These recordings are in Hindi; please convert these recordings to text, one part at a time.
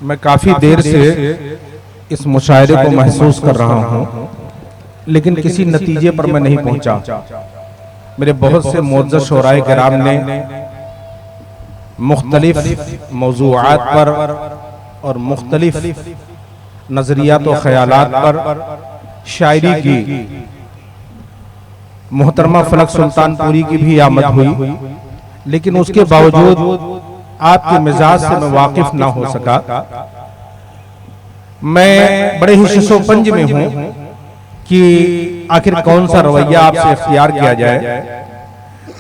मैं काफी देर से इस मुशायरे को महसूस कर रहा हूं, लेकिन किसी नतीजे पर मैं नहीं पहुंचा। मेरे बहुत से मुअज़्ज़ज़ शोराए किराम ने मुख्तलिफ मौज़ूआत पर और मुख्तलिफ नजरियात और ख्यालात पर शायरी की। मोहतरमा फलक सुल्तानपुरी की भी आमद हुई, लेकिन उसके बावजूद आपके मिजाज से मैं वाकिफ ना हो सका। मैं बड़े ही शिशोपंज में हूं कि आखिर कौन सा रवैया आपसे इख्तियार किया जाए।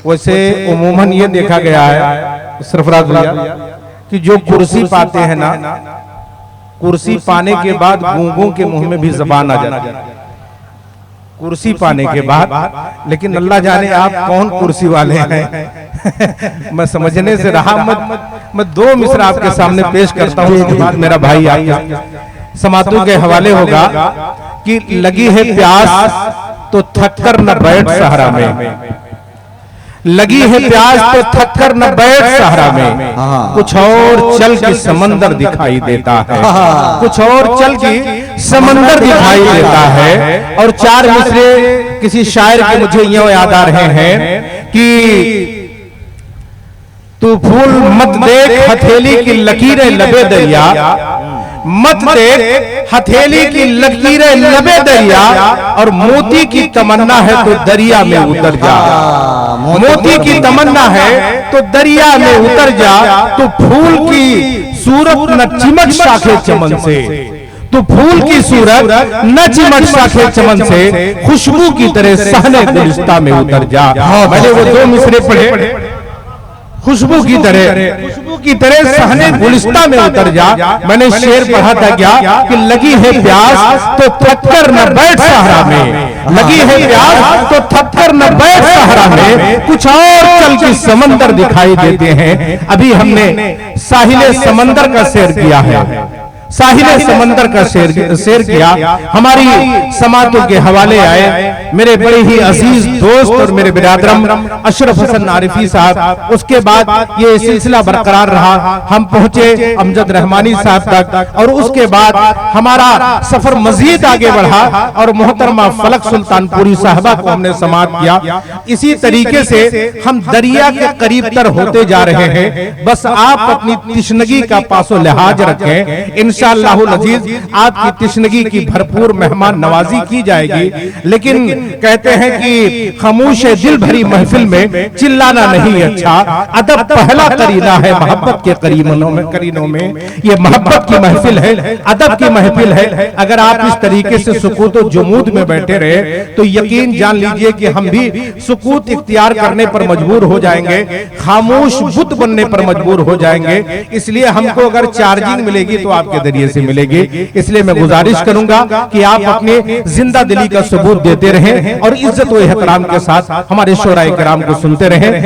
वैसे उमूमन ये देखा गया है सरफराज भैया कि जो कुर्सी पाते हैं ना, कुर्सी पाने के बाद गूंगों के मुंह में भी जबान आ जाती है, कुर्सी पाने के बाद। लेकिन अल्लाह जाने आप कौन कुर्सी वाले हैं। मैं समझने से रहा मैं दो मिसरा आपके सामने पेश करता हूं, उसके बाद मेरा भाई आपके समातों के हवाले होगा कि लगी है प्यास तो थक कर न बैठ सहारा में, लगी है प्यास तो थक कर न बैठ सहारा में, कुछ और चल के समंदर दिखाई देता है, कुछ और चल के समंदर दिखाई देता है। और चार मिसरे किसी शायर के मुझे यूं याद आ रहे हैं कि तू फूल मत देख हथेली की लकीरें लबे दरिया, मत देख हथेली की लकीरें लबे दरिया, और मोती की तमन्ना है तो दरिया में उतर जा, मोती की तमन्ना है तो दरिया में उतर जा। तो फूल की सूरत न चिमट शाखे चमन से, तो फूल की सूरत न चिमट शाखे चमन से, खुशबू की तरह सहने गुलिस्ता में उतर जा। मैंने वो दो मिसरे पढ़े, खुशबू की तरह सहने गुलिस्ता में उतर जा। मैंने शेर पढ़ा था क्या कि लगी है प्यास तो थककर न बैठ सहारा में, लगी है प्यास तो थककर न बैठ सहारा में, कुछ और चल के समंदर दिखाई देते हैं। अभी हमने साहिले समंदर का सैर किया है, साहिले समंदर का सैर किया। हमारी समातों के हवाले आए मेरे बड़े ही अजीज दोस्त और मेरे बिरादरम अशरफ हसन आरिफी साहब। उसके बाद ये सिलसिला बरकरार रहा, हम पहुंचे अमजद रहमानी साहब तक, और उसके बाद हमारा सफर मजीद आगे बढ़ा और मोहतरमा फलक सुल्तानपुरी साहबा को हमने समात किया। इसी तरीके से हम दरिया के करीब तर होते जा रहे हैं। बस आप अपनी तिश्नगी का पासो लिहाज रखें, इंशाअल्लाहुल अजीज आपकी तिश्नगी की भरपूर मेहमान नवाजी की जाएगी। लेकिन कहते हैं कि खामोश दिल भरी महफिल में चिल्लाना नहीं अच्छा, अदब पहला करीना है मोहब्बत के करीनों में। ये मोहब्बत की महफिल है, अदब की महफिल है। अगर आप इस तरीके से सुकूत और जुमूद में बैठे रहे तो यकीन जान लीजिए कि हम भी सुकूत इख्तियार करने पर मजबूर हो जाएंगे, खामोश बुत बनने पर मजबूर हो जाएंगे। इसलिए हमको अगर चार्जिंग मिलेगी तो आपके जरिए से मिलेगी। इसलिए मैं गुजारिश करूंगा कि आप अपने जिंदा दिली का सबूत देते रहें और इज्जत व एहतराम के साथ हमारे शोराए किराम को सुनते रहें।